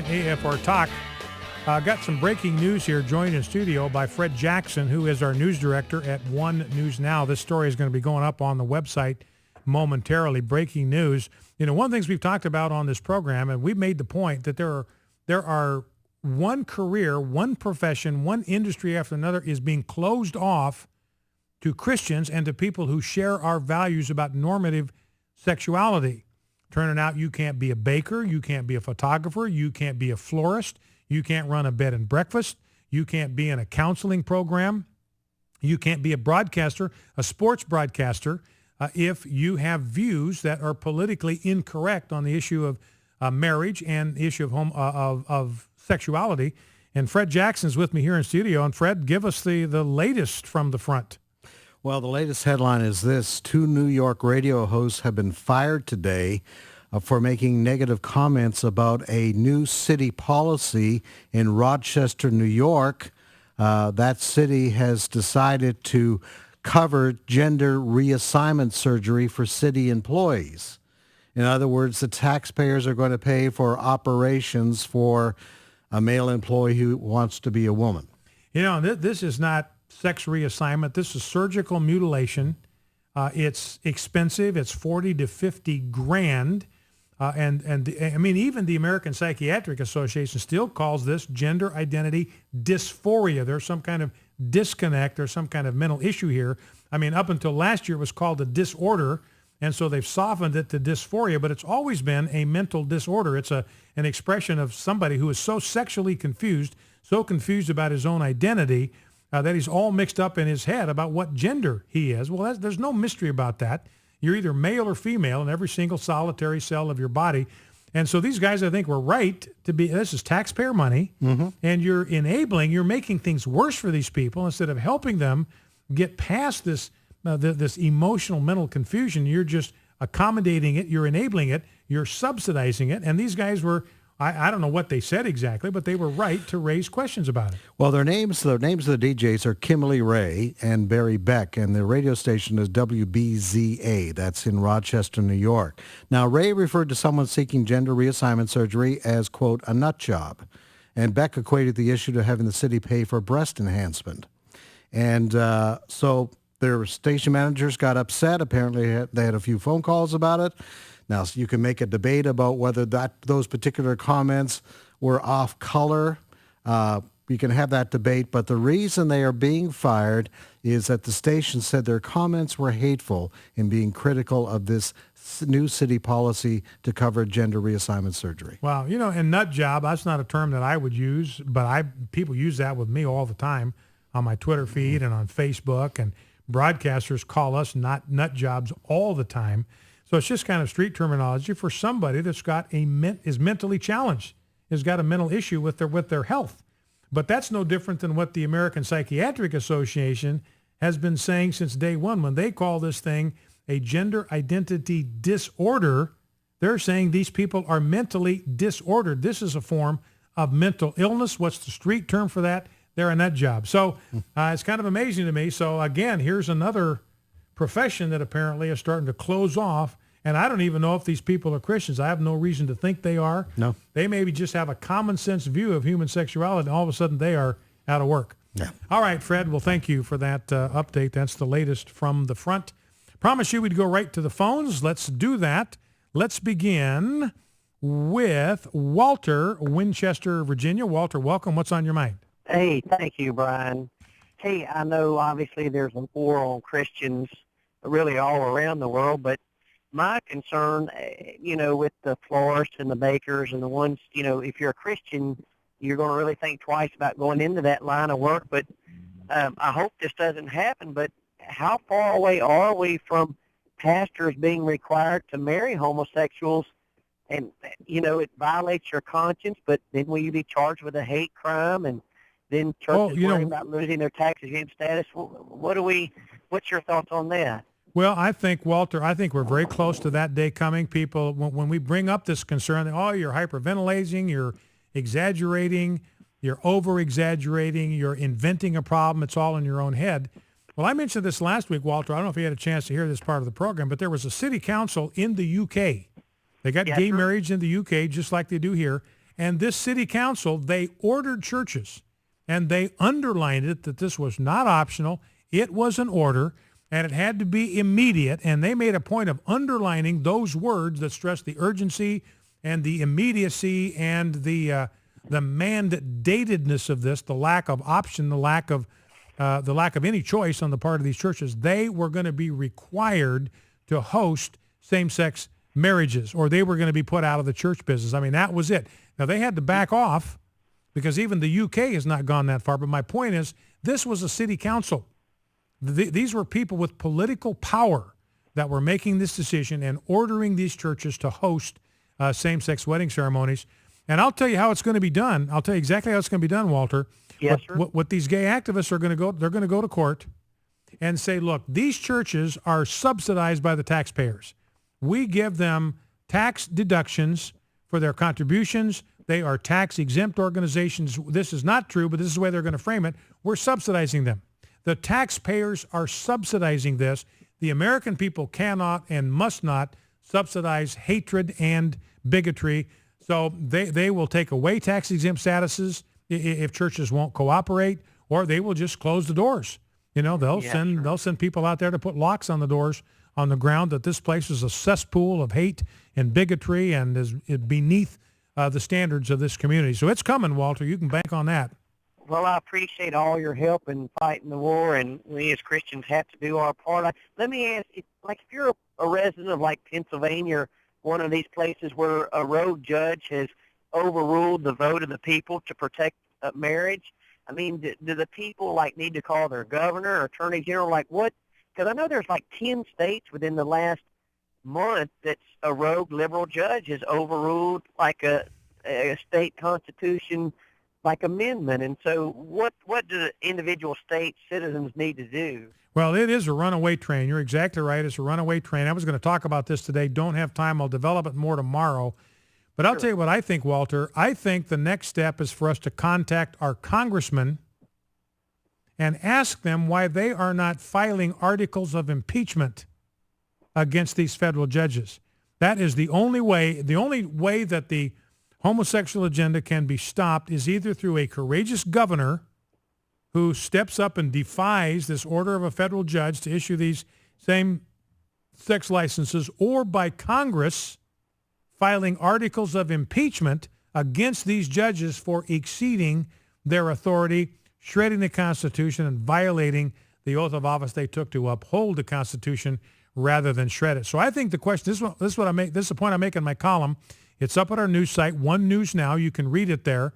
segment, AFR Talk. Got some breaking news here, joined in studio by Fred Jackson, who is our news director at One News Now. This story is going to be going up on the website momentarily. Breaking news. You know, one of the things we've talked about on this program, and we've made the point that there are one career, one profession, one industry after another is being closed off to Christians and to people who share our values about normative sexuality. Turning out you can't be a baker, you can't be a photographer, you can't be a florist, you can't run a bed and breakfast, you can't be in a counseling program, you can't be a broadcaster, a sports broadcaster, if you have views that are politically incorrect on the issue of marriage and the issue of sexuality. And Fred Jackson's with me here in studio. And Fred, give us the latest from the front. Well, the latest headline is this. 2 New York radio hosts have been fired today for making negative comments about a new city policy in Rochester, New York. That city has decided to cover gender reassignment surgery for city employees. In other words, the taxpayers are going to pay for operations for a male employee who wants to be a woman. You know, this is not sex reassignment. This is surgical mutilation. It's expensive. It's 40 to 50 grand. I mean, even the American Psychiatric Association still calls this gender identity dysphoria. There's some kind of disconnect or some kind of mental issue here. I mean, up until last year, it was called a disorder, and so they've softened it to dysphoria, but it's always been a mental disorder. It's an expression of somebody who is so sexually confused, so confused about his own identity, that he's all mixed up in his head about what gender he is. Well, there's no mystery about that. You're either male or female in every single solitary cell of your body. And so these guys, I think, were right to be, this is taxpayer money, and you're making things worse for these people instead of helping them get past this this emotional mental confusion. You're just accommodating it, you're enabling it, you're subsidizing it. And these guys were, I don't know what they said exactly, but they were right to raise questions about it. Well, the names of the DJs are Kimberly Ray and Barry Beck, and the radio station is WBZA. That's in Rochester, New York. Now, Ray referred to someone seeking gender reassignment surgery as, quote, a nut job. And Beck equated the issue to having the city pay for breast enhancement. And so their station managers got upset. Apparently, they had a few phone calls about it. Now, so you can make a debate about whether those particular comments were off color. You can have that debate, but the reason they are being fired is that the station said their comments were hateful in being critical of this new city policy to cover gender reassignment surgery. Wow, you know, and nut job, that's not a term that I would use, but people use that with me all the time on my Twitter feed and on Facebook, and broadcasters call us nut jobs all the time. So it's just kind of street terminology for somebody that's is mentally challenged, has got a mental issue with their health. But that's no different than what the American Psychiatric Association has been saying since day one. When they call this thing a gender identity disorder, they're saying these people are mentally disordered. This is a form of mental illness. What's the street term for that? They're a nut job. So it's kind of amazing to me. So again, here's another profession that apparently is starting to close off. And I don't even know if these people are Christians. I have no reason to think they are. No. They maybe just have a common sense view of human sexuality, and all of a sudden they are out of work. Yeah. All right, Fred. Well, thank you for that update. That's the latest from the front. Promise you we'd go right to the phones. Let's do that. Let's begin with Walter, Winchester, Virginia. Walter, welcome. What's on your mind? Hey, thank you, Brian. Hey, I know obviously there's a war on Christians really all around the world, but my concern, with the florists and the bakers and the ones, if you're a Christian, you're going to really think twice about going into that line of work. But I hope this doesn't happen. But how far away are we from pastors being required to marry homosexuals? And, it violates your conscience, but then will you be charged with a hate crime? And then churches worry about losing their tax exempt status. What's your thoughts on that? Well, I think, Walter, we're very close to that day coming. People, when we bring up this concern, you're hyperventilating, you're exaggerating, you're over-exaggerating, you're inventing a problem, it's all in your own head. Well, I mentioned this last week, Walter. I don't know if you had a chance to hear this part of the program, but there was a city council in the UK. They got gay marriage in the UK just like they do here, And this city council, they ordered churches, and they underlined it that this was not optional. It was an order, and it had to be immediate. And they made a point of underlining those words that stress the urgency and the immediacy and the mandatedness of this, the lack of option, the lack of any choice on the part of these churches. They were going to be required to host same-sex marriages, or they were going to be put out of the church business. I mean, that was it. Now, they had to back off because even the UK has not gone that far. But my point is, this was a city council. These were people with political power that were making this decision and ordering these churches to host same-sex wedding ceremonies. And I'll tell you how it's going to be done. I'll tell you exactly how it's going to be done, Walter. Yes, sir. What these gay activists are going to go, they're going to go to court and say, look, these churches are subsidized by the taxpayers. We give them tax deductions for their contributions. They are tax-exempt organizations. This is not true, but this is the way they're going to frame it. We're subsidizing them. The taxpayers are subsidizing this. The American people cannot and must not subsidize hatred and bigotry. So they will take away tax-exempt statuses if churches won't cooperate, or they will just close the doors. You know, they'll send people out there to put locks on the doors on the ground that this place is a cesspool of hate and bigotry and is beneath the standards of this community. So it's coming, Walter. You can bank on that. Well, I appreciate all your help in fighting the war, and we as Christians have to do our part. Let me ask you, like, if you're a resident of, like, Pennsylvania or one of these places where a rogue judge has overruled the vote of the people to protect marriage, I mean, do the people, like, need to call their governor or attorney general? Like, what? Because I know there's, like, 10 states within the last month that a rogue liberal judge has overruled, like, a state constitution, like, amendment. And so what do the individual state citizens need to do? Well, it is a runaway train. You're exactly right. It's a runaway train. I was going to talk about this today. Don't have time. I'll develop it more tomorrow. But I'll tell you what I think, Walter. I think the next step is for us to contact our congressmen and ask them why they are not filing articles of impeachment against these federal judges. That is the only way. The only way that the homosexual agenda can be stopped is either through a courageous governor who steps up and defies this order of a federal judge to issue these same-sex licenses, or by Congress filing articles of impeachment against these judges for exceeding their authority, shredding the Constitution, and violating the oath of office they took to uphold the Constitution rather than shred it. So I think the question, this is a point I make in my column. It's up at our news site, One News Now. You can read it there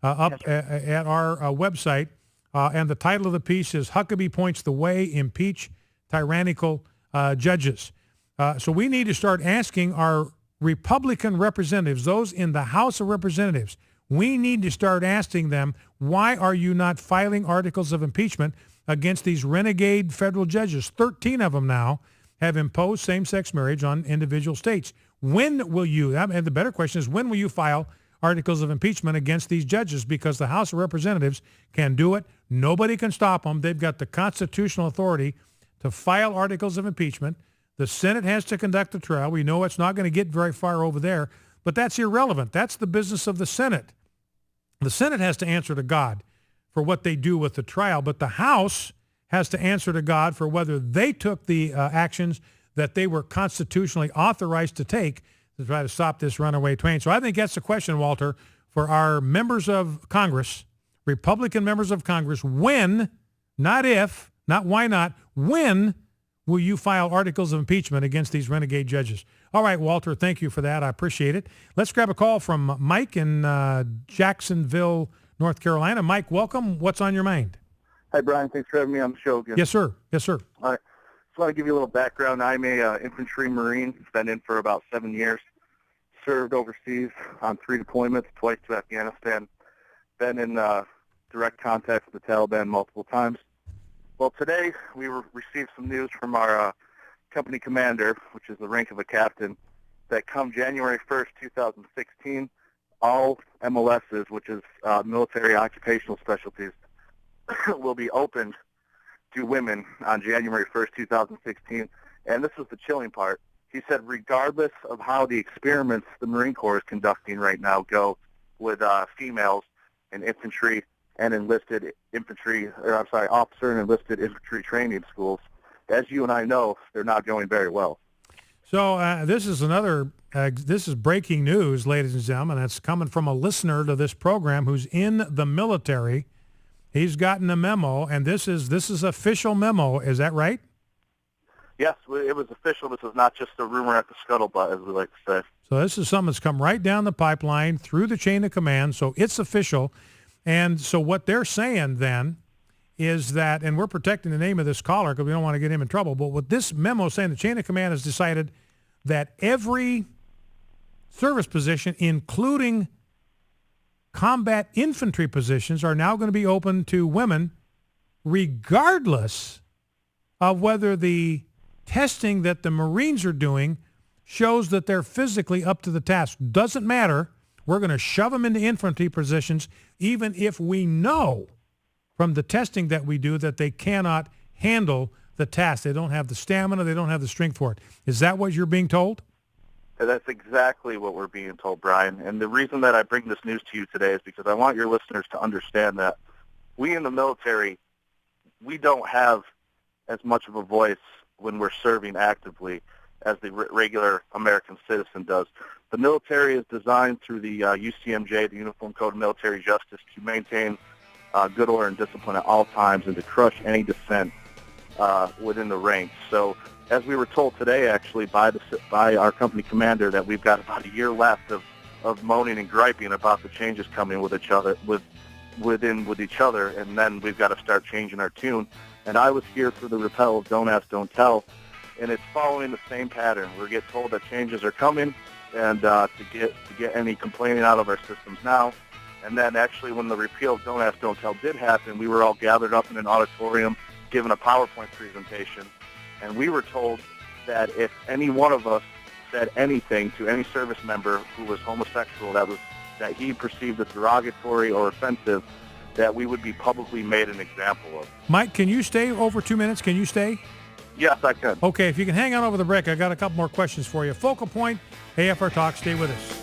at our website. And the title of the piece is Huckabee Points the Way, Impeach Tyrannical Judges. So we need to start asking our Republican representatives, those in the House of Representatives, we need to start asking them, why are you not filing articles of impeachment against these renegade federal judges? 13 of them now have imposed same-sex marriage on individual states. When will you, and the better question is, when will you file articles of impeachment against these judges? Because the House of Representatives can do it. Nobody can stop them. They've got the constitutional authority to file articles of impeachment. The Senate has to conduct the trial. We know it's not going to get very far over there, but that's irrelevant. That's the business of the Senate. The Senate has to answer to God for what they do with the trial, but the House has to answer to God for whether they took the actions that they were constitutionally authorized to take to try to stop this runaway train. So I think that's the question, Walter, for our members of Congress, Republican members of Congress. When, not if, not why not, when will you file articles of impeachment against these renegade judges? All right, Walter, thank you for that. I appreciate it. Let's grab a call from Mike in Jacksonville, North Carolina. Mike, welcome. What's on your mind? Hi, Brian. Thanks for having me on the show again. Yes, sir. Yes, sir. All right. Just want to give you a little background. I'm a infantry Marine. Been in for about 7 years. Served overseas on 3 deployments, twice to Afghanistan. Been in direct contact with the Taliban multiple times. Well, today we received some news from our company commander, which is the rank of a captain, that come January 1st, 2016, all MOSs, which is military occupational specialties, will be opened to women on January 1st, 2016. And this is the chilling part. He said regardless of how the experiments the Marine Corps is conducting right now go, with females in infantry and enlisted infantry, officer and enlisted infantry training schools. As you and I know, they're not going very well. So this is breaking news, ladies and gentlemen. That's coming from a listener to this program who's in the military. He's gotten a memo, and this is official memo. Is that right? Yes, it was official. This is not just a rumor at the scuttlebutt, as we like to say. So this is something that's come right down the pipeline through the chain of command, so it's official. And so what they're saying then is that, and we're protecting the name of this caller because we don't want to get him in trouble, but what this memo is saying, the chain of command has decided that every service position, including combat infantry positions, are now going to be open to women regardless of whether the testing that the Marines are doing shows that they're physically up to the task. Doesn't matter. We're going to shove them into infantry positions even if we know from the testing that we do that they cannot handle the task. They don't have the stamina. They don't have the strength for it. Is that what you're being told? That's exactly what we're being told, Brian. And the reason that I bring this news to you today is because I want your listeners to understand that we in the military, we don't have as much of a voice when we're serving actively as the regular American citizen does. The military is designed through the UCMJ, the Uniform Code of Military Justice, to maintain good order and discipline at all times and to crush any dissent within the ranks. So as we were told today, actually, by our company commander, that we've got about a year left of moaning and griping about the changes coming with each other, with each other, and then we've got to start changing our tune. And I was here for the repeal of Don't Ask, Don't Tell, and it's following the same pattern. We get told that changes are coming, and to get any complaining out of our systems now. And then actually when the repeal of Don't Ask, Don't Tell did happen, we were all gathered up in an auditorium given a PowerPoint presentation, and we were told that if any one of us said anything to any service member who was homosexual that he perceived as derogatory or offensive, that we would be publicly made an example of. Mike, can you stay over 2 minutes? Can you stay? Yes, I can. Okay, if you can hang on over the break, I got a couple more questions for you. Focal Point, AFR Talk, stay with us.